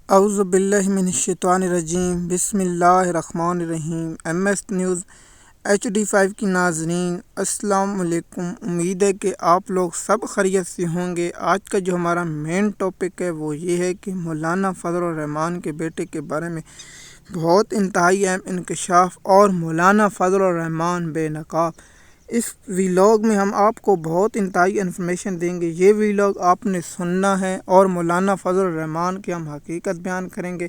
اعوذ باللہ من الشیطان الرجیم، بسم اللہ الرحمن الرحیم۔ ایم ایس نیوز HD5 کی ناظرین السلام علیکم۔ امید ہے کہ آپ لوگ سب خیریت سے ہوں گے۔ آج کا جو ہمارا مین ٹاپک ہے وہ یہ ہے کہ مولانا فضل الرحمان کے بیٹے کے بارے میں بہت انتہائی اہم انکشاف اور مولانا فضل الرحمان بے نقاب۔ اس ویلاگ میں ہم آپ کو بہت انتہائی انفارمیشن دیں گے۔ یہ ویلاگ آپ نے سننا ہے اور مولانا فضل الرحمان کی ہم حقیقت بیان کریں گے۔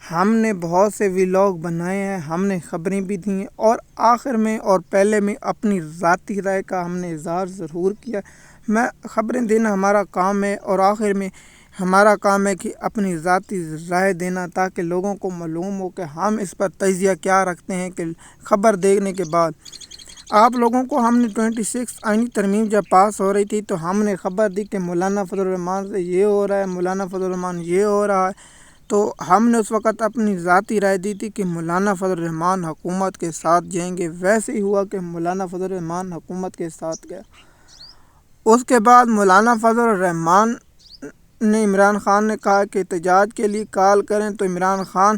ہم نے بہت سے ویلاگ بنائے ہیں، ہم نے خبریں بھی دی ہیں اور آخر میں اور پہلے میں اپنی ذاتی رائے کا ہم نے اظہار ضرور کیا۔ میں خبریں دینا ہمارا کام ہے اور آخر میں ہمارا کام ہے کہ اپنی ذاتی رائے دینا، تاکہ لوگوں کو معلوم ہو کہ ہم اس پر تجزیہ کیا رکھتے ہیں۔ کہ خبر دینے کے بعد آپ لوگوں کو ہم نے 26 آئینی ترمیم جب پاس ہو رہی تھی تو ہم نے خبر دی کہ مولانا فضل الرحمان سے یہ ہو رہا ہے، مولانا فضل الرحمان یہ ہو رہا ہے، تو ہم نے اس وقت اپنی ذاتی رائے دی تھی کہ مولانا فضل الرحمان حکومت کے ساتھ جائیں گے۔ ویسے ہی ہوا کہ مولانا فضل الرحمان حکومت کے ساتھ گیا۔ اس کے بعد مولانا فضل الرحمان نے عمران خان نے کہا کہ احتجاج کے لیے کال کریں، تو عمران خان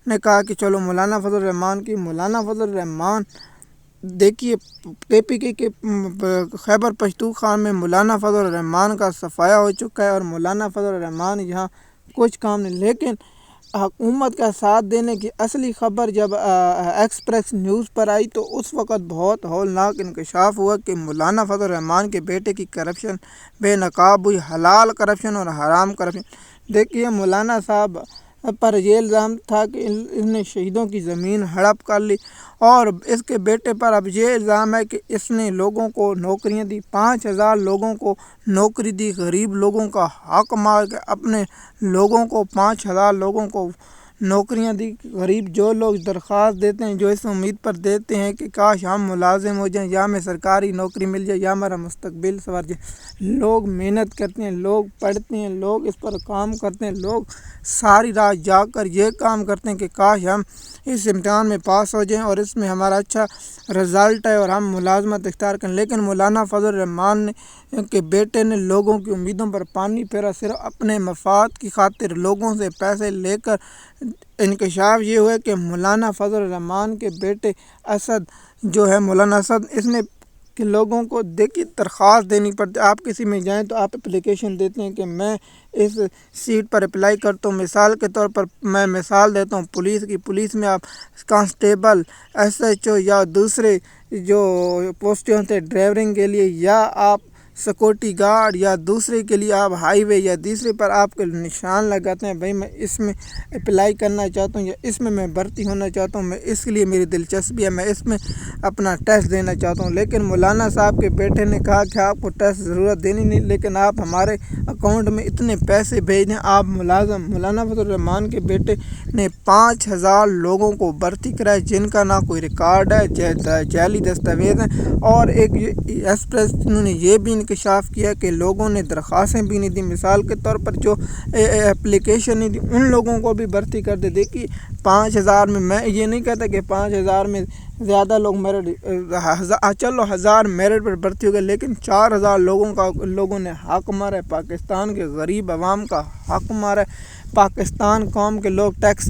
نے کہا کہ چلو مولانا فضل الرحمان کی مولانا فضل الرحمان دیکھیے KPK کے خیبر پختونخوا میں مولانا فضل الرحمان کا صفایا ہو چکا ہے اور مولانا فضل الرحمان یہاں کچھ کام نہیں، لیکن حکومت کا ساتھ دینے کی اصلی خبر جب ایکسپریس نیوز پر آئی تو اس وقت بہت ہولناک انکشاف ہوا کہ مولانا فضل الرحمان کے بیٹے کی کرپشن بے نقاب ہوئی، حلال کرپشن اور حرام کرپشن۔ دیکھیے مولانا صاحب پر یہ الزام تھا کہ اس نے شہیدوں کی زمین ہڑپ کر لی، اور اس کے بیٹے پر اب یہ الزام ہے کہ اس نے لوگوں کو نوکریاں دی، 5000 لوگوں کو نوکری دی، غریب لوگوں کا حق مار کے اپنے لوگوں کو 5000 لوگوں کو نوکریاں دی۔ غریب جو لوگ درخواست دیتے ہیں، جو اس امید پر دیتے ہیں کہ کاش ہم ملازم ہو جائیں یا ہمیں سرکاری نوکری مل جائے یا ہمارا مستقبل سنور جائے، لوگ محنت کرتے ہیں، لوگ پڑھتے ہیں، لوگ اس پر کام کرتے ہیں، لوگ ساری رات جاگ کر یہ کام کرتے ہیں کہ کاش ہم اس امتحان میں پاس ہو جائیں اور اس میں ہمارا اچھا رزلٹ ہے اور ہم ملازمت اختیار کریں۔ لیکن مولانا فضل الرحمان کے بیٹے نے لوگوں کی امیدوں پر پانی پھیرا، صرف اپنے مفاد کی خاطر لوگوں سے پیسے لے کر۔ انکشاف یہ ہوا کہ مولانا فضل الرحمان کے بیٹے اسد جو ہے مولانا اسد، اس نے کہ لوگوں کو دیکھیے درخواست دینی پڑتی، آپ کسی میں جائیں تو آپ اپلیکیشن دیتے ہیں کہ میں اس سیٹ پر اپلائی کرتا ہوں۔ مثال کے طور پر میں مثال دیتا ہوں پولیس کی، پولیس میں آپ کانسٹیبل، SHO یا دوسرے جو پوسٹیں ہوتے ہیں ڈرائیورنگ کے لیے، یا آپ سیکورٹی گارڈ یا دوسرے کے لیے آپ ہائی وے یا دوسرے پر آپ کے نشان لگاتے ہیں، بھائی میں اس میں اپلائی کرنا چاہتا ہوں یا اس میں بھرتی ہونا چاہتا ہوں، میں اس کے لیے میری دلچسپی ہے، میں اس میں اپنا ٹیسٹ دینا چاہتا ہوں۔ لیکن مولانا صاحب کے بیٹے نے کہا کہ آپ کو ٹیسٹ ضرورت دینی نہیں، لیکن آپ ہمارے اکاؤنٹ میں اتنے پیسے بھیج دیں، آپ ملازم۔ مولانا فضل الرحمان کے بیٹے نے 5000 لوگوں کو بھرتی کرایا جن کا نہ کوئی ریکارڈ ہے، جعلی دستاویز ہیں، اور ایک ایکسپریس نے یہ بھی انکشاف کیا کہ لوگوں نے درخواستیں بھی نہیں دی۔ مثال کے طور پر جو اپلیکیشن نہیں دی ان لوگوں کو بھی بھرتی کر دے۔ دیکھیے 5000 میں یہ نہیں کہتا کہ 5000 میں زیادہ لوگ میرٹ، چلو 1000 میرٹ پر بھرتی ہو گئے، لیکن 4000 لوگوں نے حق مارا ہے، پاکستان کے غریب عوام کا حق مارا ہے۔ پاکستان قوم کے لوگ ٹیکس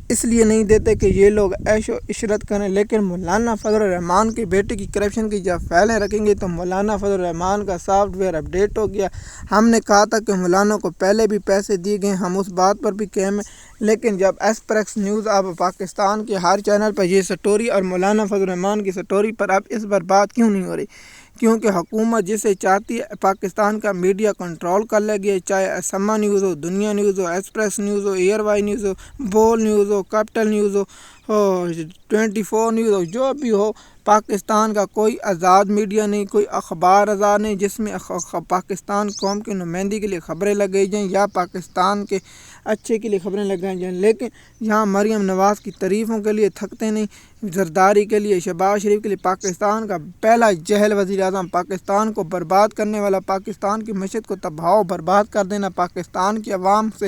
اس لیے نہیں دیتے کہ یہ لوگ عیش و عشرت کریں، لیکن مولانا فضل الرحمان کے بیٹے کی کرپشن کی جب فائلیں رکھیں گے تو مولانا فضل الرحمان کا سافٹ ویئر اپڈیٹ ہو گیا۔ ہم نے کہا تھا کہ مولانا کو پہلے بھی پیسے دیے گئے، ہم اس بات پر بھی قائم ہیں، لیکن جب ایکسپریس نیوز اب پاکستان کے ہر چینل پر یہ سٹوری اور مولانا فضل الرحمان کی سٹوری پر اب اس پر بات کیوں نہیں ہو رہی؟ کیونکہ حکومت جسے چاہتی ہے پاکستان کا میڈیا کنٹرول کر لے گی، چاہے اسما نیوز ہو، دنیا نیوز ہو، ایکسپریس نیوز ہو، ایئر وائی نیوز ہو، بول نیوز ہو، کیپٹل نیوز ہو، 24 نیوز ہو، جو بھی ہو، پاکستان کا کوئی آزاد میڈیا نہیں، کوئی اخبار آزاد نہیں جس میں پاکستان قوم کی نمائندگی کے لیے خبریں لگائی جائیں یا پاکستان کے اچھے کے لیے خبریں لگائی جائیں۔ لیکن یہاں مریم نواز کی تعریفوں کے لیے تھکتے نہیں، زرداری کے لیے، شہباز شریف کے لیے، پاکستان کا پہلا جہل وزیر اعظم، پاکستان کو برباد کرنے والا، پاکستان کی معیشت کو تباہ و برباد کر دینا، پاکستان کی عوام سے